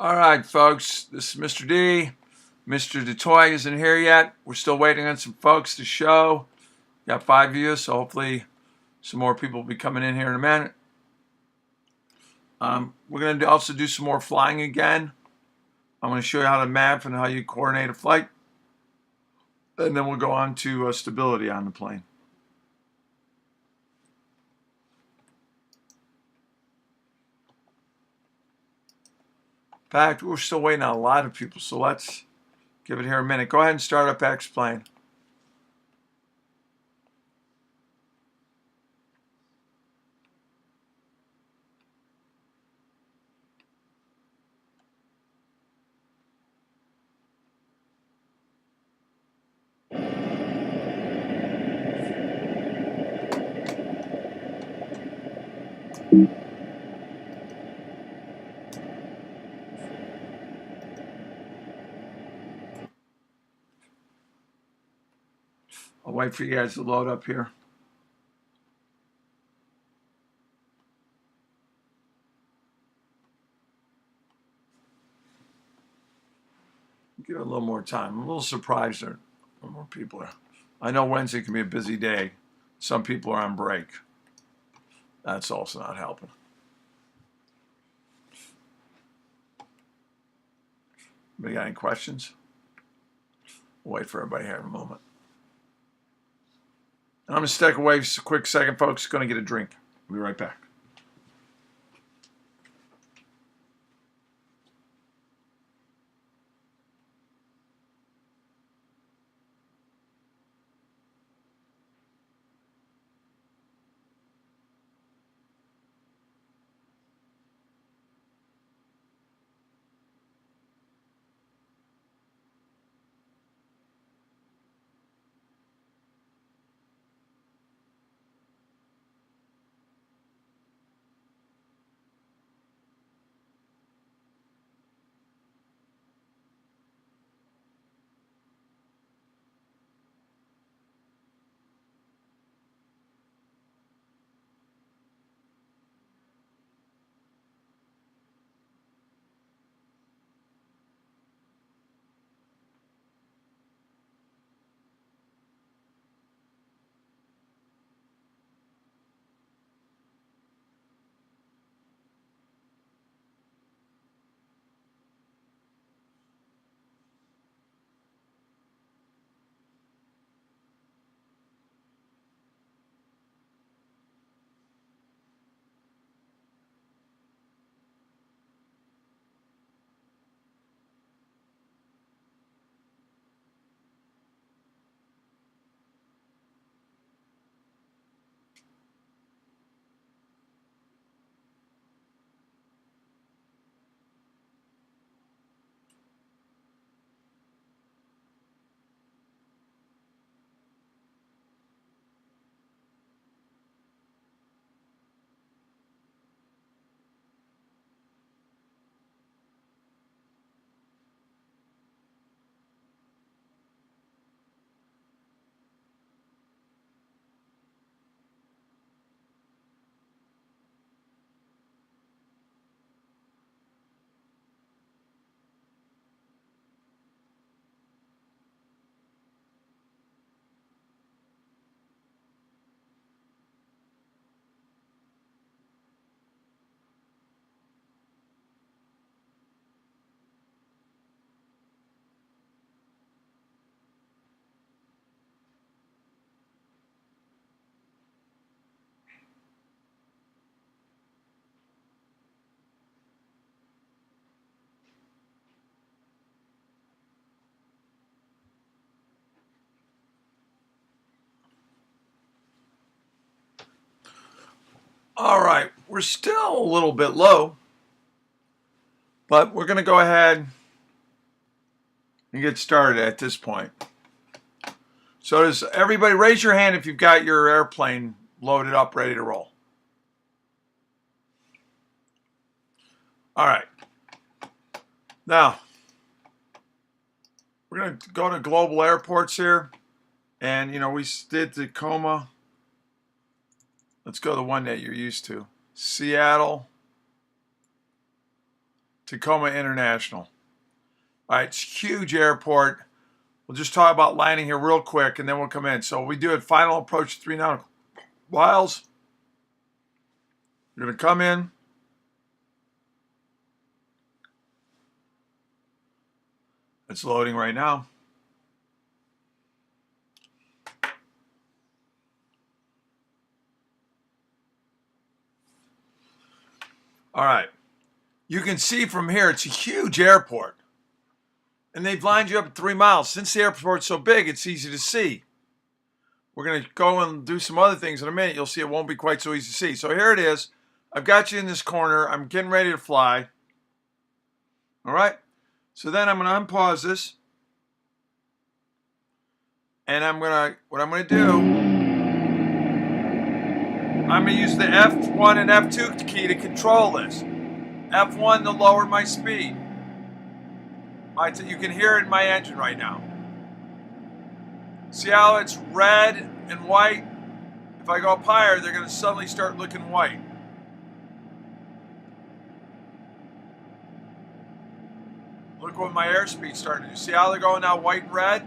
All right, folks, this is Mr. D. Mr. DeToy isn't here yet. We're still waiting on some folks to show. Got 5 views, so hopefully some more people will be coming in here in a minute. We're going to also do some more flying again. I'm going to show you how to map and how you coordinate a flight. And then we'll go on to stability on the plane. In fact, we're still waiting on a lot of people, so let's give it here a minute. Go ahead and start up X-Plane. I'll wait for you guys to load up here. Give it a little more time. I'm a little surprised there are more people there. I know Wednesday can be a busy day. Some people are on break. That's also not helping. Anybody got any questions? We'll wait for everybody here in a moment. I'm going to step away just a quick second, folks. Going to get a drink. We'll be right back. All right, we're still a little bit low, but we're going to go ahead and get started at this point. So does everybody raise your hand if you've got your airplane loaded up, ready to roll? All right. Now, we're going to go to global airports here. And, we did Tacoma. Let's go to the one that you're used to. Seattle, Tacoma International. All right, it's a huge airport. We'll just talk about landing here real quick, and then we'll come in. So we do a final approach to 3 nautical miles. You're going to come in. It's loading right now. All right. You can see from here, it's a huge airport. And they've lined you up at 3 miles. Since the airport's so big, it's easy to see. We're going to go and do some other things in a minute. You'll see it won't be quite so easy to see. So here it is. I've got you in this corner. I'm getting ready to fly. All right. So then I'm going to unpause this. And what I'm going to do, I'm going to use the F1 and F2 key to control this. F1 to lower my speed. You can hear it in my engine right now. See how it's red and white? If I go up higher, they're going to suddenly start looking white. Look what my airspeed's starting to do. See how they're going now white and red?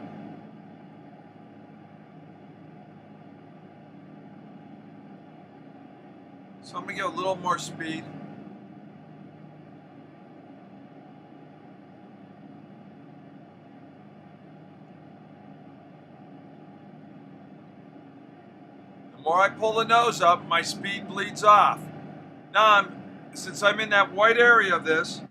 So I'm going to get a little more speed. The more I pull the nose up, my speed bleeds off. Now, since I'm in that white area of this,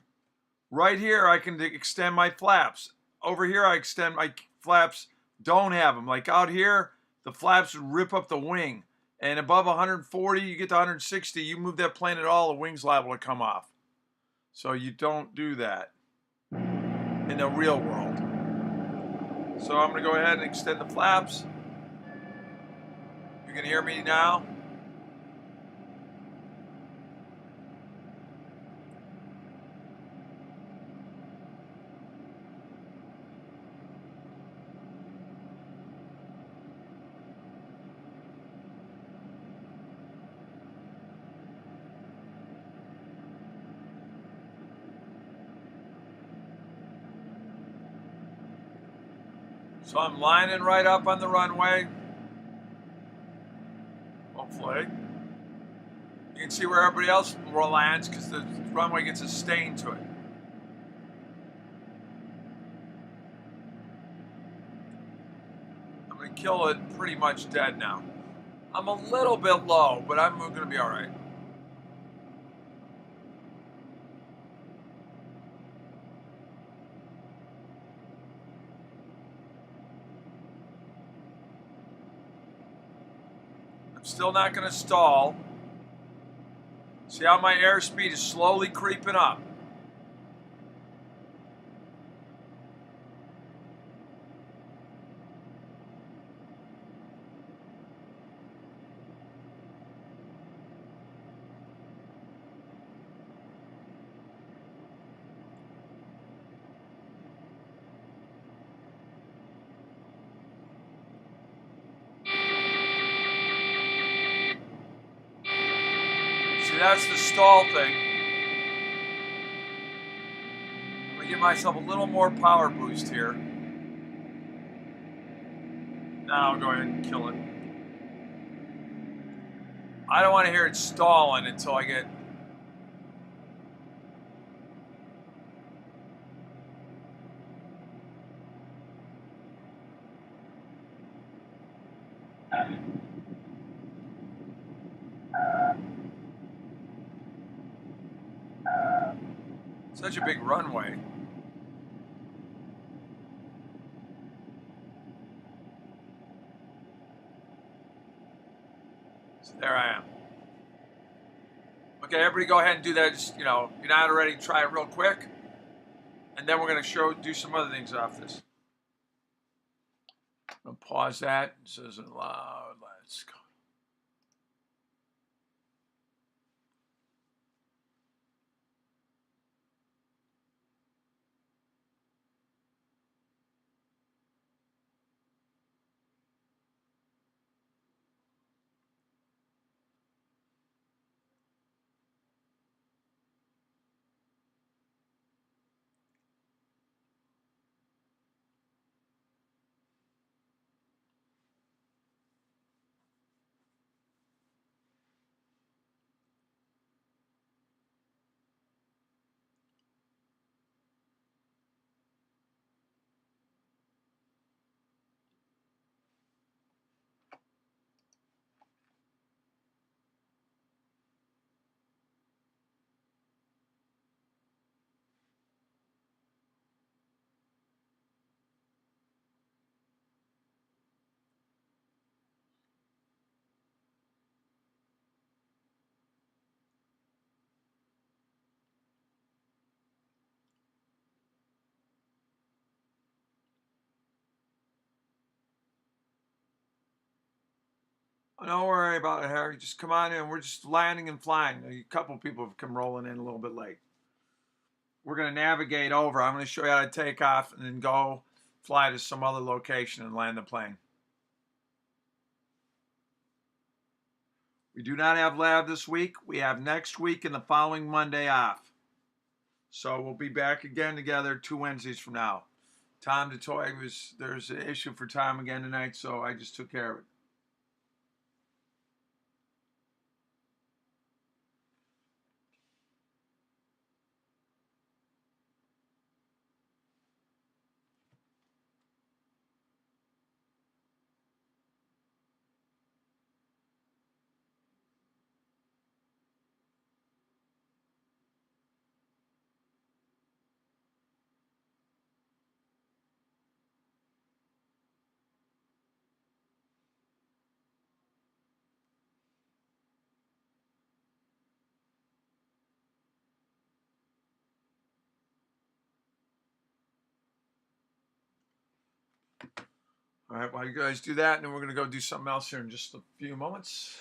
right here I can extend my flaps. Over here I extend my flaps, don't have them. Like out here, the flaps would rip up the wing. And above 140, you get to 160, you move that plane at all, the wing's liable to come off. So you don't do that in the real world. So I'm going to go ahead and extend the flaps. You can hear me now. So I'm lining right up on the runway. Hopefully. You can see where everybody else lands because the runway gets a stain to it. I'm going to kill it pretty much dead now. I'm a little bit low, but I'm going to be all right. I'm still not going to stall. See how my airspeed is slowly creeping up. See, that's the stall thing. I'm going to give myself a little more power boost here. Now I'll go ahead and kill it. I don't want to hear it stalling until I get... Such a big runway. So there I am. Okay, everybody go ahead and do that. Just, if you're not already, try it real quick. And then we're going to do some other things off this. I'm going to pause that. It says it loud. Let's go. Don't worry about it, Harry. Just come on in. We're just landing and flying. A couple people have come rolling in a little bit late. We're going to navigate over. I'm going to show you how to take off and then go fly to some other location and land the plane. We do not have lab this week. We have next week and the following Monday off. So we'll be back again together 2 Wednesdays from now. Tom DeToy there's an issue for Tom again tonight, so I just took care of it. All right, while you guys do that, and then we're going to go do something else here in just a few moments.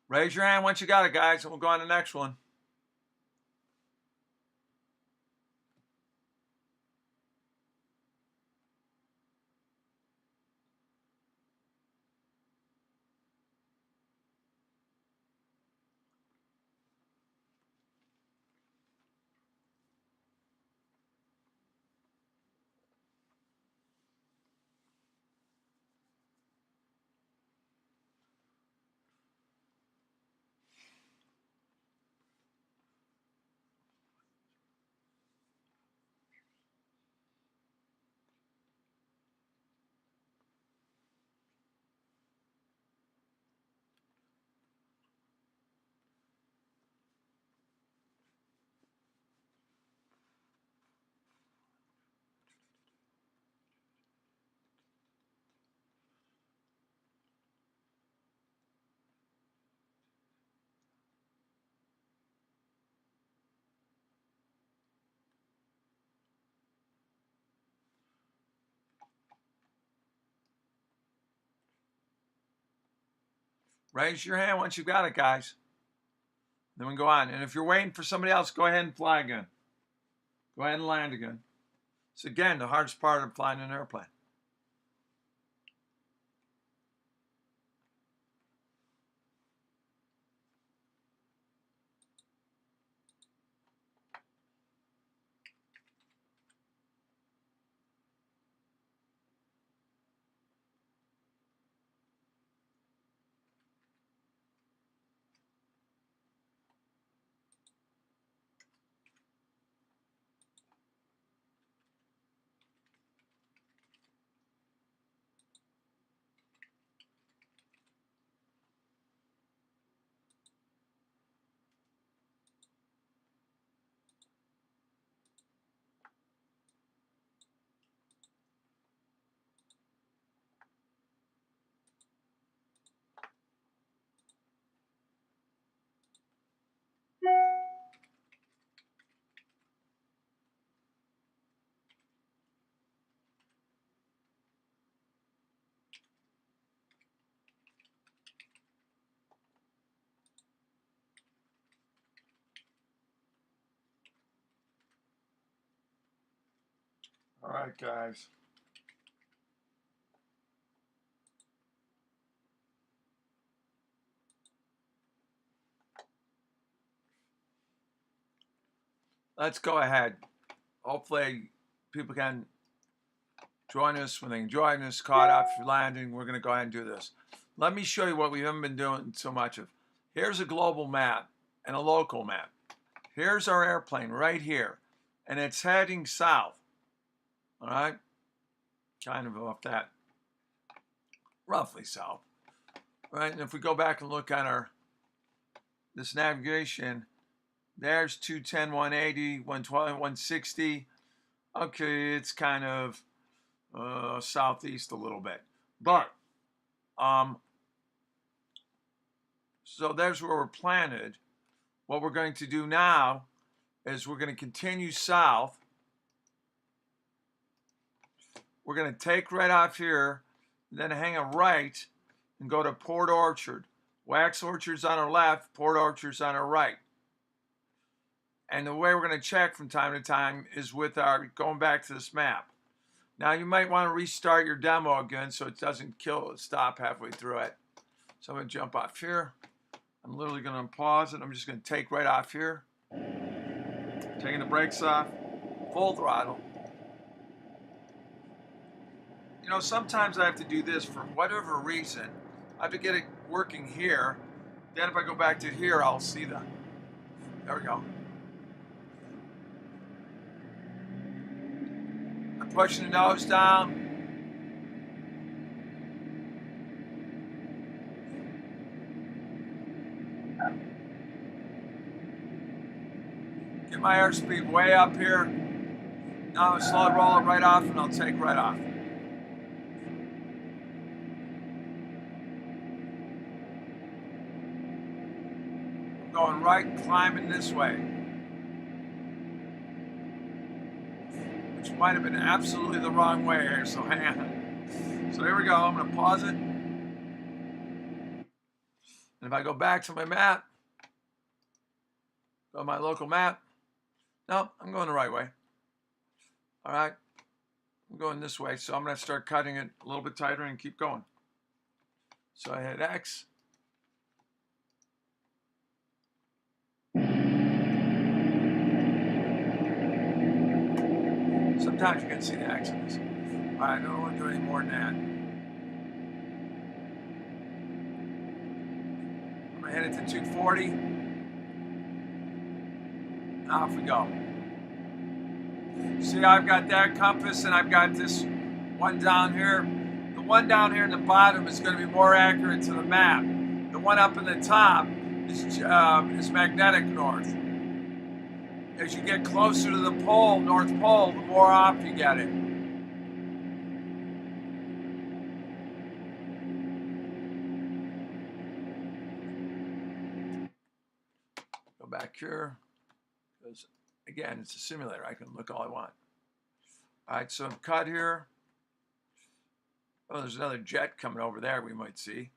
Raise your hand once you got it, guys, and we'll go on to the next one. Raise your hand once you got it, guys. Then we go on. And if you're waiting for somebody else, go ahead and fly again. Go ahead and land again. It's again the hardest part of flying an airplane. All right, guys. Let's go ahead. Hopefully people can join us when they can join us, caught up for landing. We're going to go ahead and do this. Let me show you what we haven't been doing so much of. Here's a global map and a local map. Here's our airplane right here, and it's heading south. All right, kind of off that, roughly south. Right, and if we go back and look at this navigation, there's 210, 180, 120, 160. Okay, it's kind of southeast a little bit, but so there's where we're planted. What we're going to do now is we're going to continue south. We're going to take right off here, then hang a right and go to Port Orchard. Wax Orchard's on our left, Port Orchard's on our right. And the way we're going to check from time to time is with our going back to this map. Now you might want to restart your demo again so it doesn't stop halfway through it. So I'm going to jump off here. I'm literally going to pause it. I'm just going to take right off here. Taking the brakes off, full throttle. You know, sometimes I have to do this for whatever reason. I have to get it working here. Then if I go back to here, I'll see that. There we go. I'm pushing the nose down. Get my airspeed way up here. Now I'm going to slow roll it right off and I'll take right off. Going right, climbing this way, which might have been absolutely the wrong way here, so hang on. So here we go. I'm going to pause it, and if I go back to my map, go to my local map, no, I'm going the right way. All right, I'm going this way, so I'm going to start cutting it a little bit tighter and keep going. So I hit X. Sometimes you can see the accidents. All right, I don't want to do any more than that. I'm going to hit it to 240. Now off we go. See, I've got that compass and I've got this one down here. The one down here in the bottom is going to be more accurate to the map. The one up in the top is magnetic north. As you get closer to the pole, North Pole, the more off you get it. Go back here, because again, it's a simulator. I can look all I want. All right, so I'm cut here. Oh, there's another jet coming over there we might see,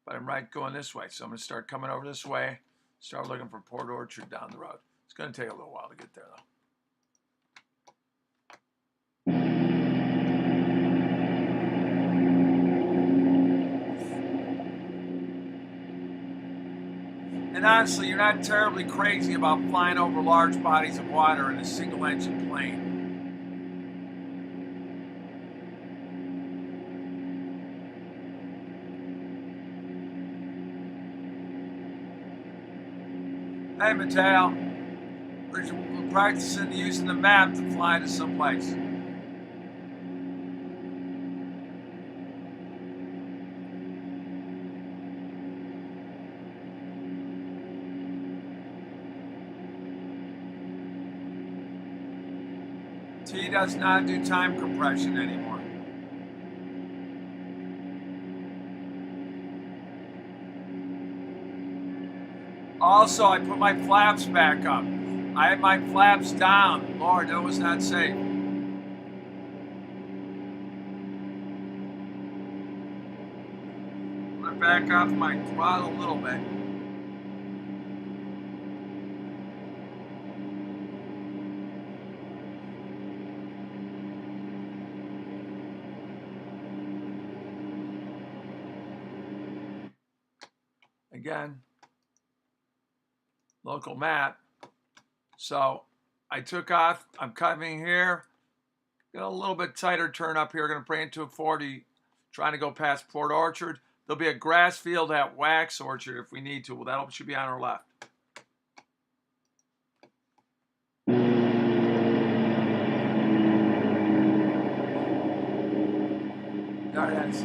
but I'm right going this way. So I'm going to start coming over this way. Start looking for Port Orchard down the road. It's going to take a little while to get there, though. And honestly, you're not terribly crazy about flying over large bodies of water in a single-engine plane. Hey, Mateo, we're practicing using the map to fly to someplace. T does not do time compression anymore. Also, I put my flaps back up. I had my flaps down. Lord, that was not safe. I back off my throttle a little bit. Again, local map. So I took off. I'm coming here. Got a little bit tighter turn up here. Going to bring it to a 40. Trying to go past Port Orchard. There'll be a grass field at Wax Orchard if we need to. Well, that should be on our left. There it is.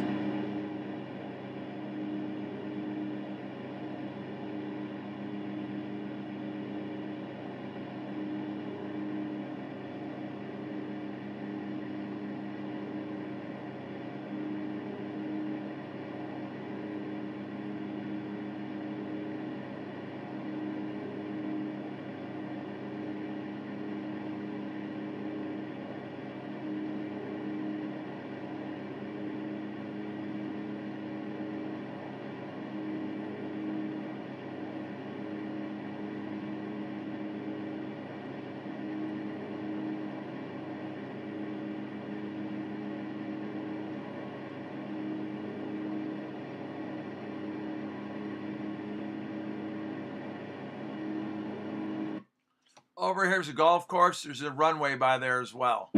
Over here's a golf course. There's a runway by there as well.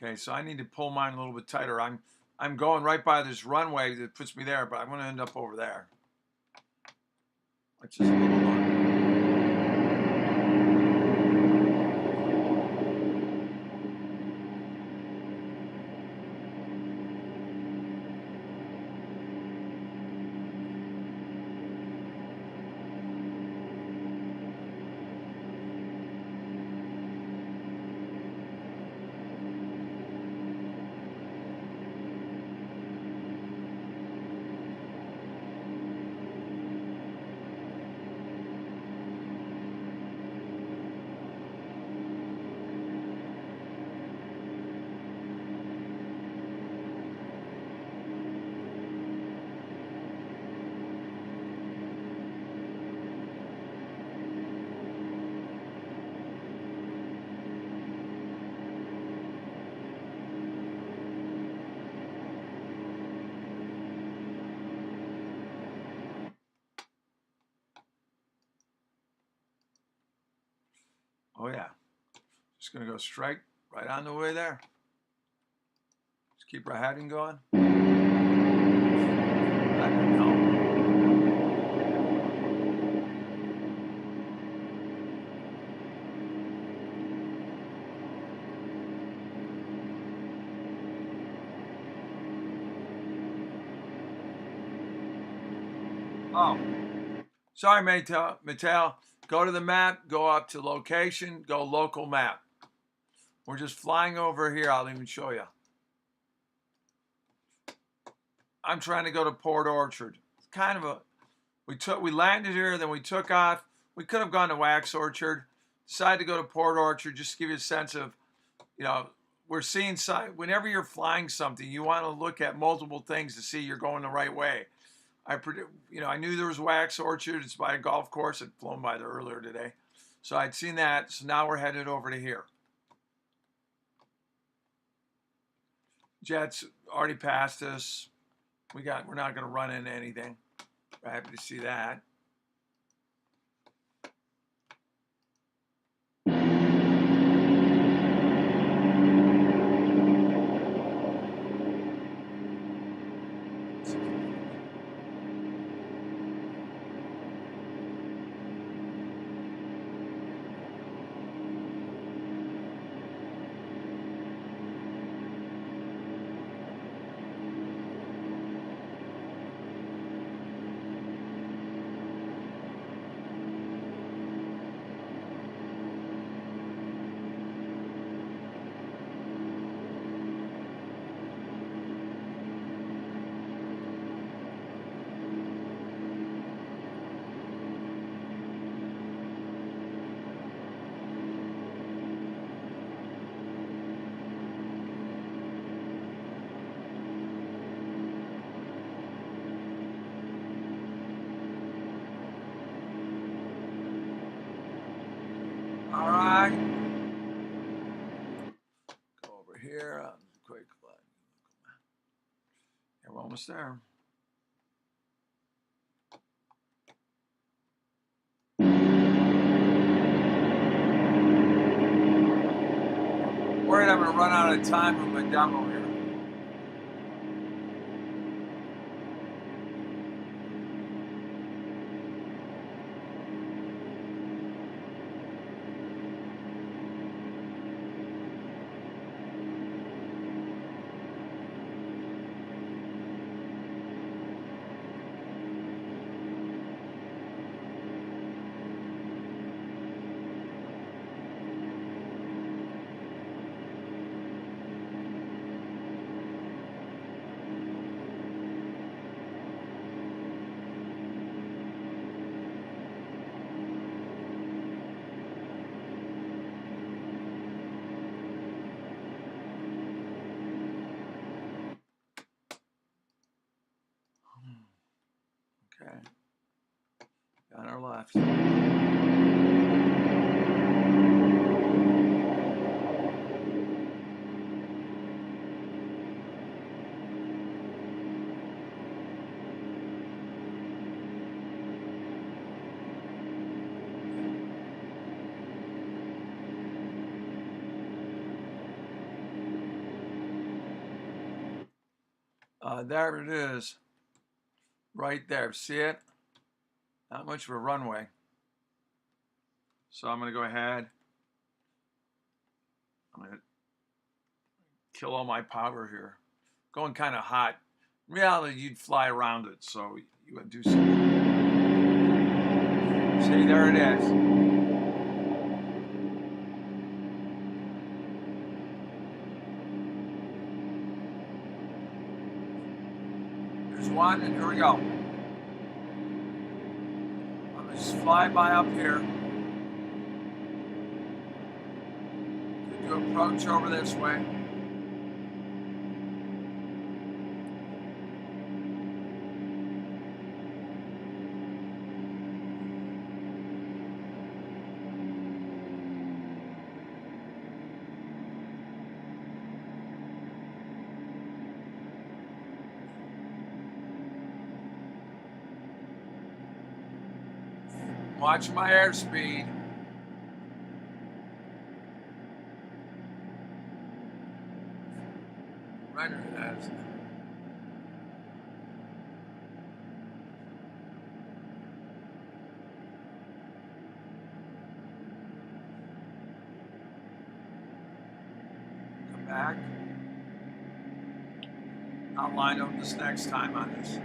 Okay, so I need to pull mine a little bit tighter. I'm going right by this runway that puts me there, but I'm going to end up over there, which is a little long. Oh yeah, just gonna go straight right on the way there. Just keep our heading going. I don't know. Oh, Sorry, Mattel. Go to the map, go up to location, go local map. We're just flying over here. I'll even show you. I'm trying to go to Port Orchard. It's kind of a, we landed here, then we took off. We could have gone to Wax Orchard. Decided to go to Port Orchard just to give you a sense of, we're seeing, whenever you're flying something, you want to look at multiple things to see you're going the right way. I knew there was Wax Orchard. It's by a golf course. I'd flown by there earlier today. So I'd seen that. So now we're headed over to here. Jets already passed us. We're not going to run into anything. We're happy to see that. All right. Go over here. Quick. Yeah, we're almost there. Worried I'm going to run out of time with my demo here. Okay. On our left. There it is. Right there. See it? Not much of a runway. So I'm going to go ahead. I'm going to kill all my power here. Going kind of hot. In reality, you'd fly around it, so you would do something. See, there it is. There's one, and here we go. I'm going to just fly by up here. Do approach over this way. Watch my airspeed. Right there it is. Come back. I'll line up this next time on this.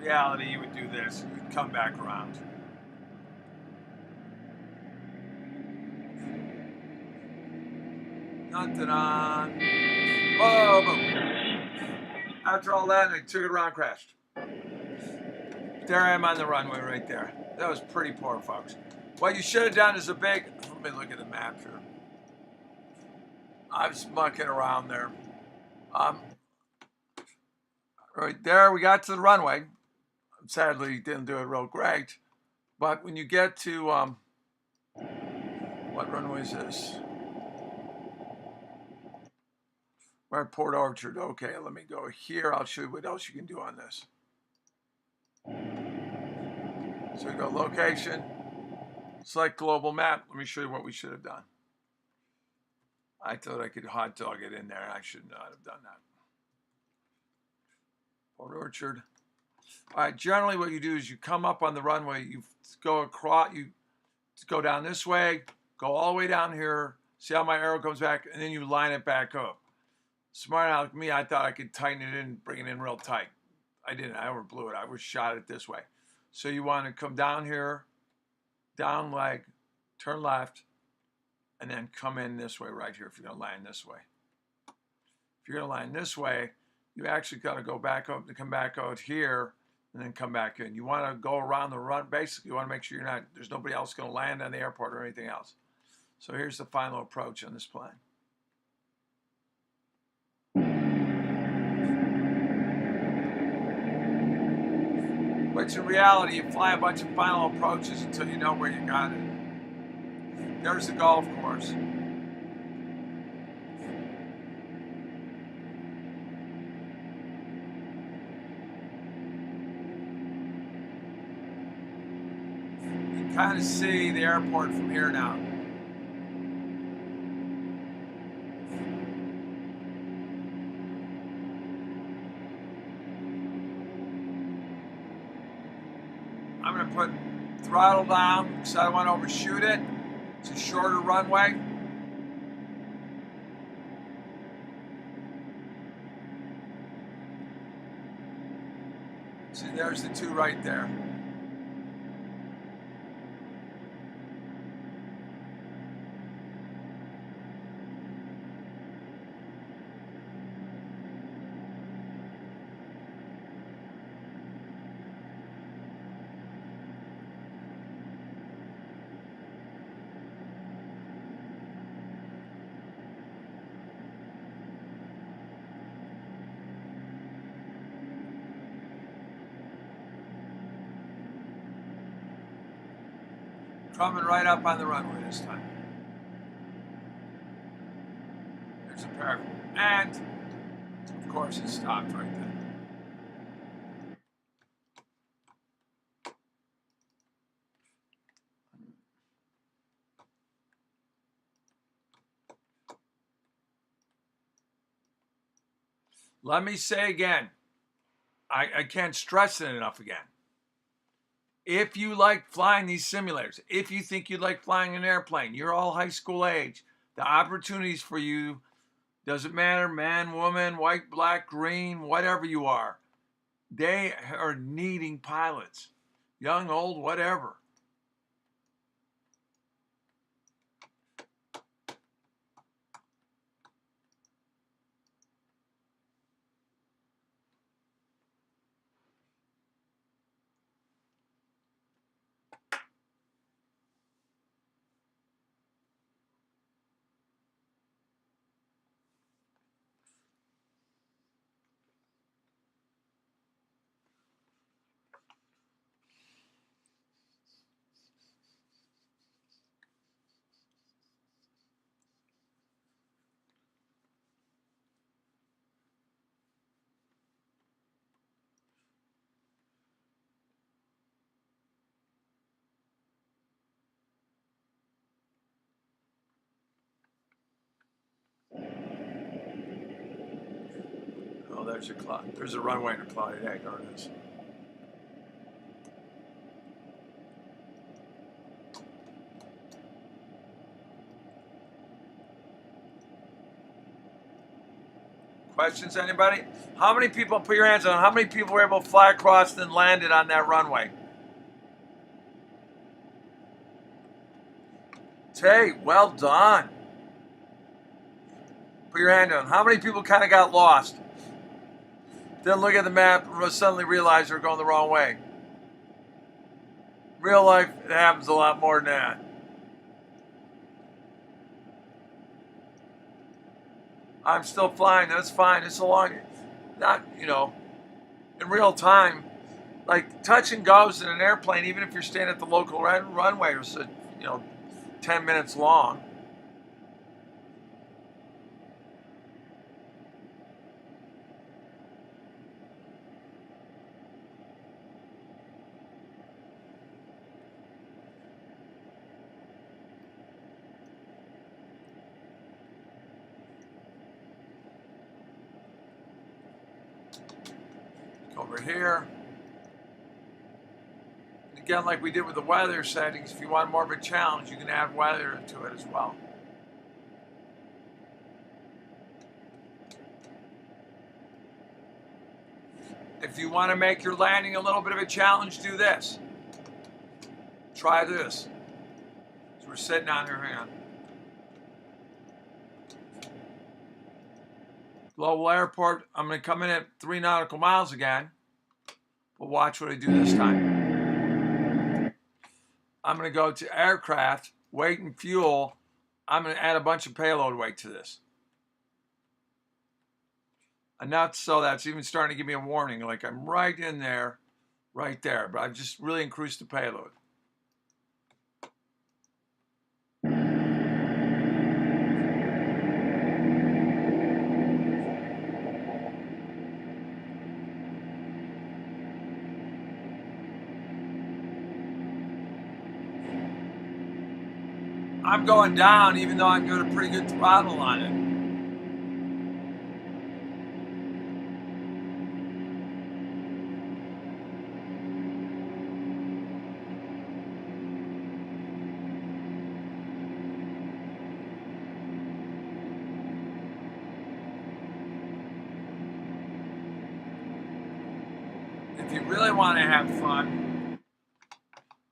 reality, you would do this. You'd come back around. Nothing on. Whoa, boom. After all that, I took it around, crashed. There I am on the runway right there. That was pretty poor, folks. What you should have done is let me look at the map here. I was mucking around there. Right there, we got to the runway. Sadly, didn't do it real great. But when you get to, what runway is this? We're at Port Orchard. Okay, let me go here. I'll show you what else you can do on this. So we go location, select global map. Let me show you what we should have done. I thought I could hot dog it in there. I should not have done that. Port Orchard. All right, generally what you do is you come up on the runway, you go across, you go down this way, go all the way down here, see how my arrow comes back, and then you line it back up. Smart aleck me, I thought I could tighten it in, bring it in real tight. I didn't, I overblew it. I was shot it this way. So you want to come down here, down leg, turn left, and then come in this way right here if you're going to land this way. If you're going to land this way, you actually got to go back up and come back out here and then come back in. You want to go around the run. Basically, you want to make sure there's nobody else going to land on the airport or anything else. So here's the final approach on this plane. But in reality, you fly a bunch of final approaches until you know where you got it. There's the golf course. You can kind of see the airport from here now. I'm going to put throttle down because I don't want to overshoot it. It's a shorter runway. See, there's the two right there. Coming right up on the runway this time. There's a pair. And, of course, it stopped right there. Let me say again, I can't stress it enough again. If you like flying these simulators, if you think you'd like flying an airplane, you're all high school age, the opportunities for you, doesn't matter, man, woman, white, black, green, whatever you are, they are needing pilots, young, old, whatever. Oh, there's a cloud. There's a runway and a clouded egg. There it is. Questions, anybody? How many people, put your hands on, how many people were able to fly across and landed on that runway? Tay, well done. Put your hand on. How many people kind of got lost? Didn't look at the map and suddenly realized they're going the wrong way. Real life, it happens a lot more than that. I'm still flying. That's fine. It's a long, not, in real time, like touch and goes in an airplane, even if you're staying at the local runway, it's 10 minutes long. Over here. Again, like we did with the weather settings, if you want more of a challenge, you can add weather to it as well. If you want to make your landing a little bit of a challenge, do this. Try this. So we're sitting down here, hang on. Global Airport, I'm going to come in at 3 nautical miles again. But watch what I do this time. I'm going to go to aircraft, weight and fuel. I'm going to add a bunch of payload weight to this. Enough so that's even starting to give me a warning, like I'm right in there, right there. But I've just really increased the payload. I'm going down even though I'm doing a pretty good throttle on it. If you really want to have fun,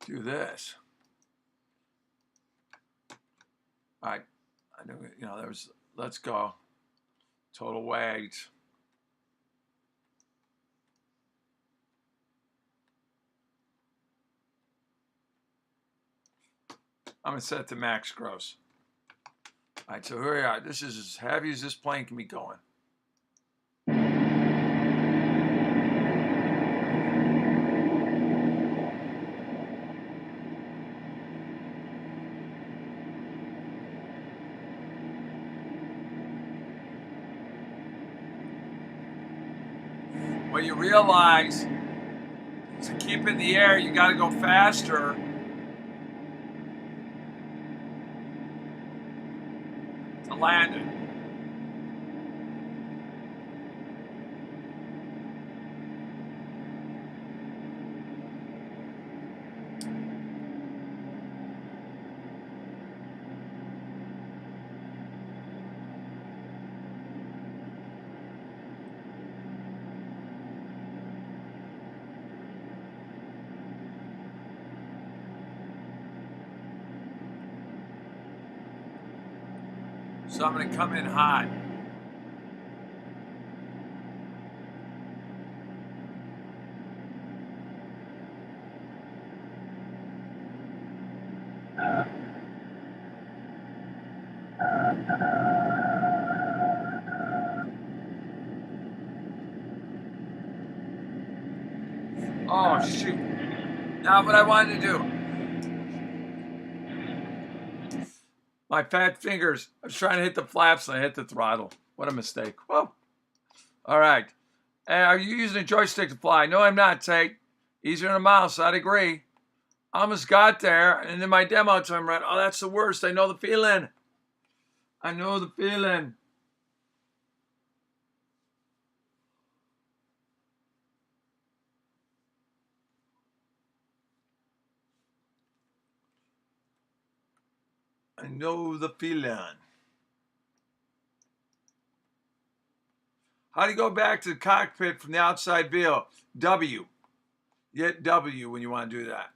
do this. All right, I knew, there's, let's go. Total weight. I'm gonna set it to max gross. All right, so here we are. This is as heavy as this plane can be going. What you realize is to keep in the air, you got to go faster to land it. So I'm going to come in hot. Oh, shoot. Not what I wanted to do. My fat fingers, I was trying to hit the flaps and I hit the throttle. What a mistake. Whoa. All right. Are you using a joystick to fly? No, I'm not, Tate. Easier than a mouse, I'd agree. Almost got there, and in my demo time, right? Oh, that's the worst. I know the feeling. I know the feeling. I know the feeling. How do you go back to the cockpit from the outside view? W. You hit W when you want to do that.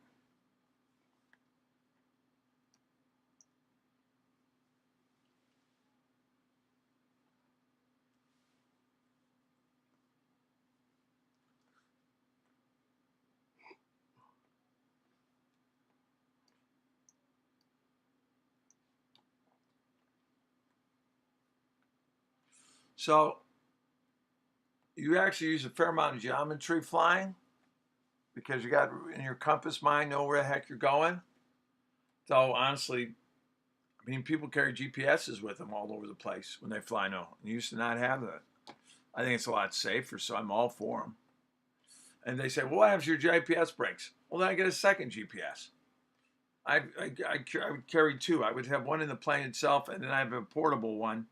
So you actually use a fair amount of geometry flying because you got in your compass mind know where the heck you're going. So honestly, I mean, people carry GPSs with them all over the place when they fly now. You used to not have that. I think it's a lot safer, so I'm all for them. And they say, well, what happens if your GPS breaks? Well, then I get a second GPS. I would carry two. I would have one in the plane itself, and then I have a portable one.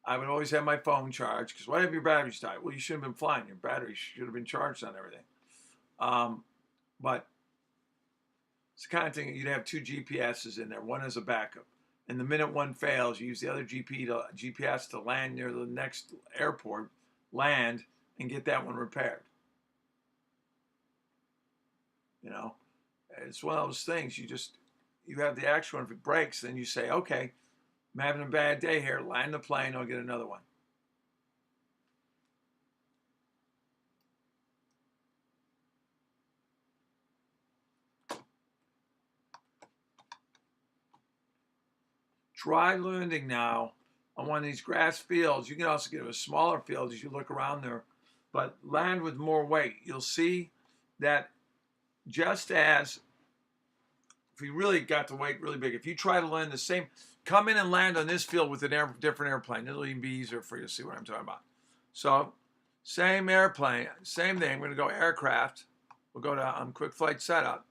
I would always have my phone charged, because what if your batteries died? Well, you shouldn't have been flying. Your battery should have been charged on everything. But it's the kind of thing, you'd have two GPSs in there, one as a backup. And the minute one fails, you use the other GPS to land near the next airport, land, and get that one repaired. You know, it's one of those things. You have the actual one. If it breaks, then you say, okay, I'm having a bad day here. Land the plane. I'll get another one. Try landing now on one of these grass fields. You can also get a smaller field as you look around there, but land with more weight. You'll see that just as if you really got the weight really big, if you try to land the same, come in and land on this field with a different airplane. It'll even be easier for you to see what I'm talking about. So same airplane, same thing. We're going to go aircraft. We'll go to quick flight setup.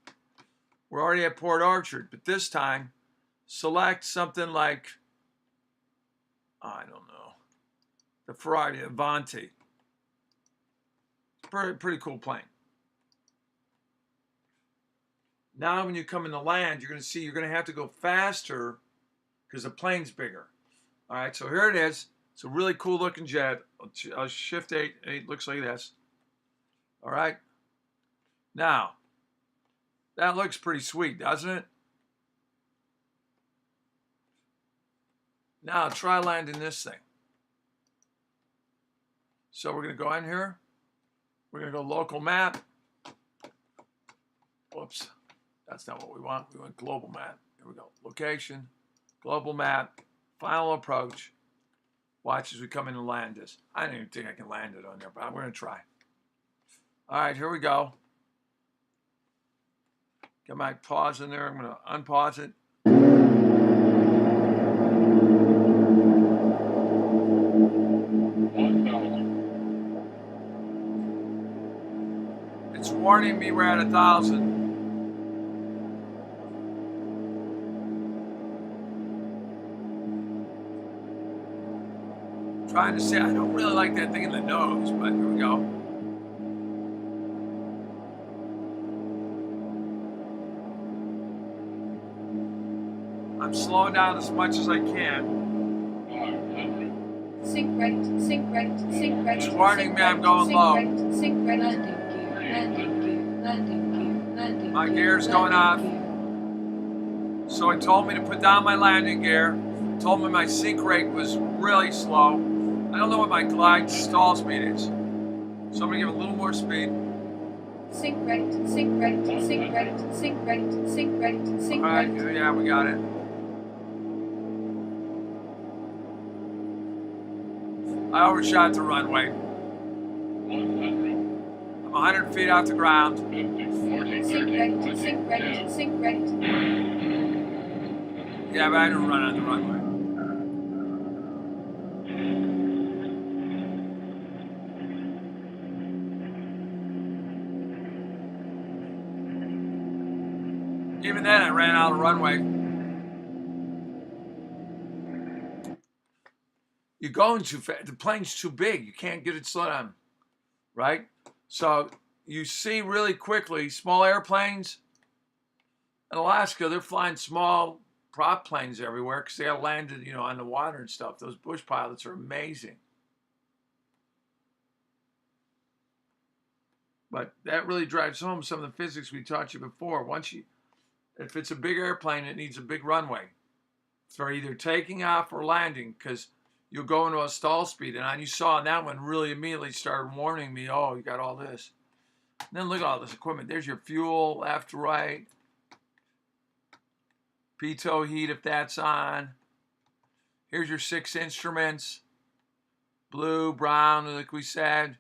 We're already at Port Orchard, but this time select something like, I don't know, the Ferrari Avanti. Pretty cool plane. Now when you come in the land, you're going to see you're going to have to go faster because the plane's bigger. All right, so here it is. It's a really cool looking jet. Shift 8 looks like this. All right. Now, that looks pretty sweet, doesn't it? Now try landing this thing. So we're going to go in here. We're going to go local map. Whoops. That's not what we want. We want global map. Here we go. Location, global map, final approach. Watch as we come in and land this. I don't even think I can land it on there, but we're going to try. All right, here we go. Get my pause in there. I'm going to unpause it. It's warning me we're at 1,000. Trying to say I don't really like that thing in the nose, but here we go. I'm slowing down as much as I can. Sync rate, sync rate, sync rate. It's warning me I'm going low. Sync rate, landing gear, landing gear, landing gear, landing. My gear's going off. So it told me to put down my landing gear. Told me my sync rate was really slow. I don't know what my glide stall speed is. So I'm gonna give it a little more speed. Sync rate, sync rate, sync rate, sync rate, sync rate, sync rate. All right, yeah, we got it. I overshot the runway. I'm 100 feet off the ground. Sync rate, sync rate, sync rate. Yeah, but I didn't run on the runway. Even then, I ran out of runway. You're going too fast. The plane's too big. You can't get it slowed down, right? So you see really quickly small airplanes. In Alaska, they're flying small prop planes everywhere because they got landed, on the water and stuff. Those bush pilots are amazing. But that really drives home some of the physics we taught you before. If it's a big airplane, it needs a big runway for either taking off or landing, because you'll go into a stall speed. And you saw that one really immediately started warning me, oh, you got all this. And then look at all this equipment. There's your fuel, left to right. Pitot heat if that's on. Here's your 6 instruments. Blue, brown, like we said.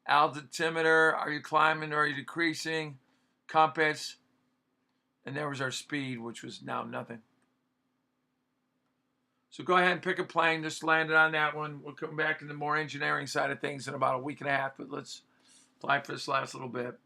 Altimeter, are you climbing or are you decreasing? Compass. And there was our speed, which was now nothing. So go ahead and pick a plane. Just landed on that one. We'll come back to the more engineering side of things in about a week and a half, but let's fly for this last little bit.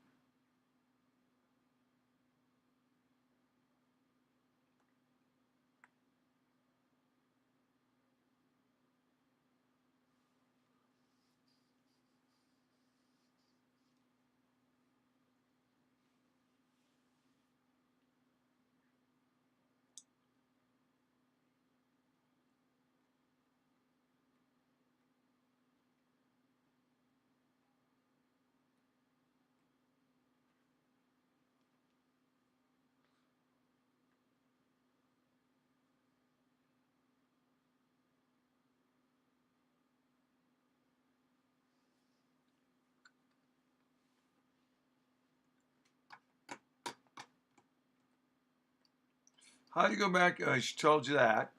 How do you go back? I told you that.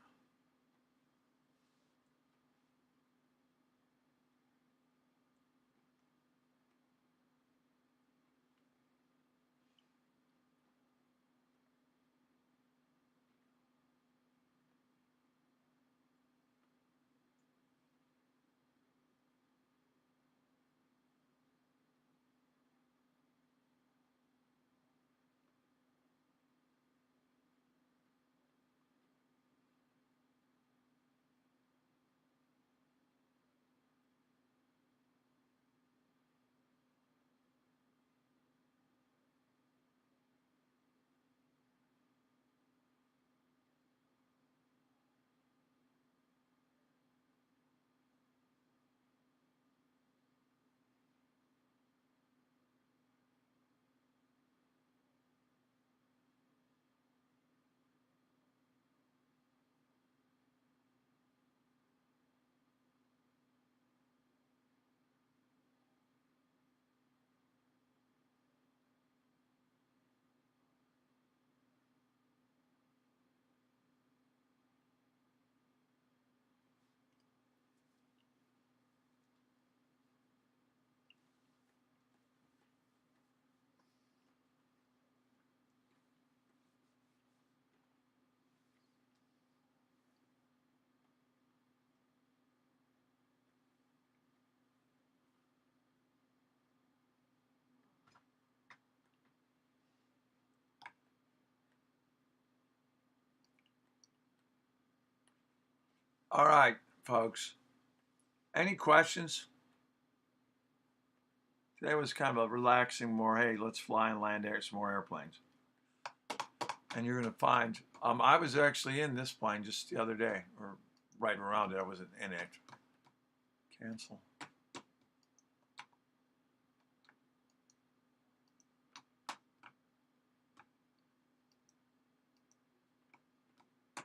All right, folks. Any questions? Today was kind of a relaxing, more, hey, let's fly and land some more airplanes. And you're going to find, I was actually in this plane just the other day, or right around it. I wasn't in it. Cancel.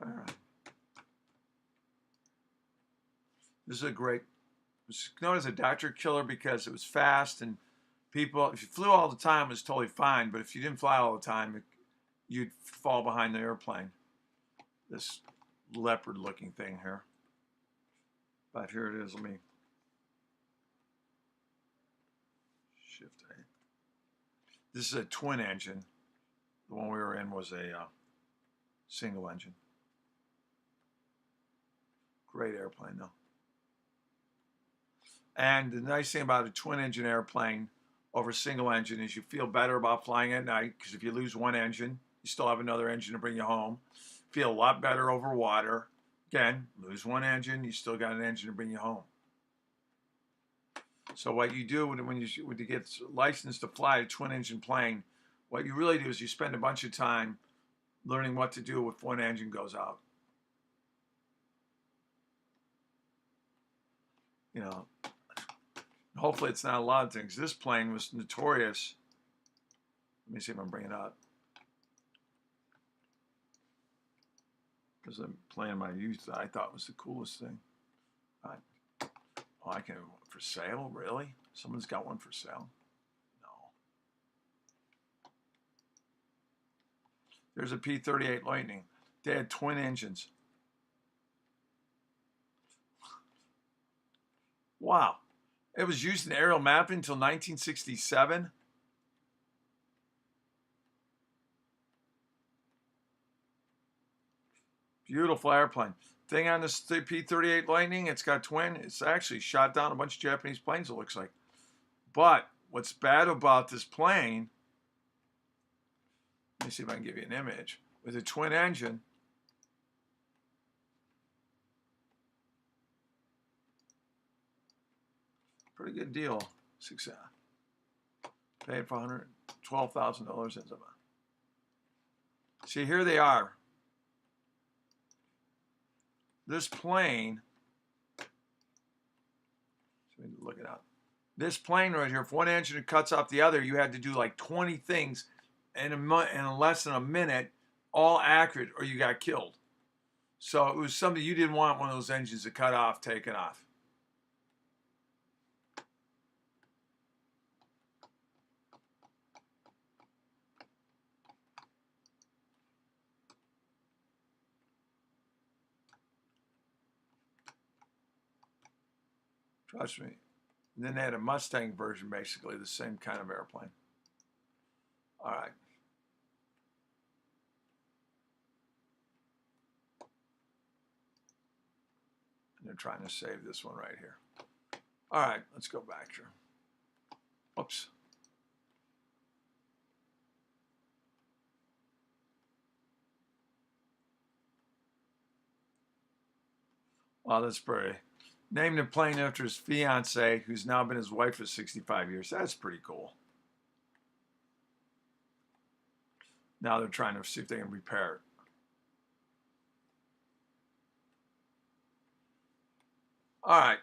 All right. This is a great, it was known as a doctor killer because it was fast and people, if you flew all the time, it was totally fine. But if you didn't fly all the time, you'd fall behind the airplane. This leopard looking thing here. But here it is. Let me shift A. This is a twin engine. The one we were in was a single engine. Great airplane though. And the nice thing about a twin engine airplane over a single engine is you feel better about flying at night, because if you lose one engine, you still have another engine to bring you home. Feel a lot better over water. Again, lose one engine, you still got an engine to bring you home. So what you do when you get licensed to fly a twin engine plane, what you really do is you spend a bunch of time learning what to do if one engine goes out. You know, Hopefully it's not a lot of things. This plane was notorious. Let me see if I can bring it up. Because the plane I used that I thought was the coolest thing. Oh, I can, for sale? Really? Someone's got one for sale? No. There's a P-38 Lightning. They had twin engines. Wow. It was used in aerial mapping until 1967. Beautiful airplane. Thing on this P-38 Lightning, it's got twin. It's actually shot down a bunch of Japanese planes, it looks like. But what's bad about this plane, let me see if I can give you an image, with a twin engine, pretty good deal. Success. Paid for $112,000 in them. See, here they are. This plane, look it up. This plane right here, if one engine cuts off the other, you had to do like 20 things in less than a minute, all accurate, or you got killed. So it was something you didn't want one of those engines to cut off, taken off. Trust me. And then they had a Mustang version, basically, the same kind of airplane. All right. And they're trying to save this one right here. All right, let's go back here. Oops. Wow, that's pretty. Named the plane after his fiance, who's now been his wife for 65 years. That's pretty cool. Now they're trying to see if they can repair it. All right.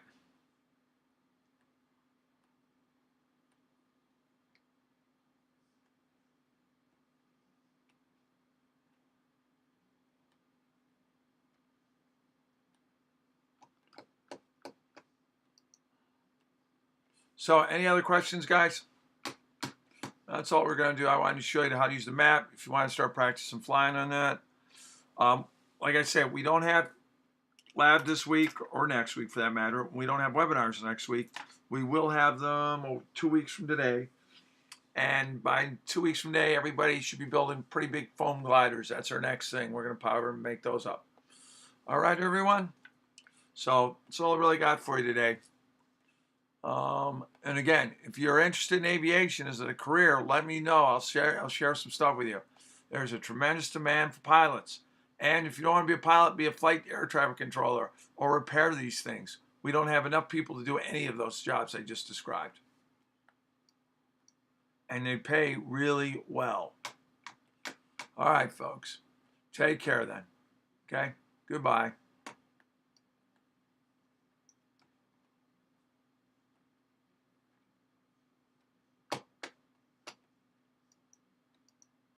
So any other questions, guys? That's all we're going to do. I wanted to show you how to use the map if you want to start practicing flying on that. Like I said, we don't have lab this week or next week for that matter. We don't have webinars next week. We will have them 2 weeks from today. And by 2 weeks from today, everybody should be building pretty big foam gliders. That's our next thing. We're going to power and make those up. All right, everyone. So that's all I really got for you today. And again, if you're interested in aviation as a career, let me know. I'll share some stuff with you. There's a tremendous demand for pilots. And if you don't want to be a pilot, be a flight air traffic controller or repair these things. We don't have enough people to do any of those jobs I just described. And they pay really well. All right, folks. Take care then. Okay? Goodbye.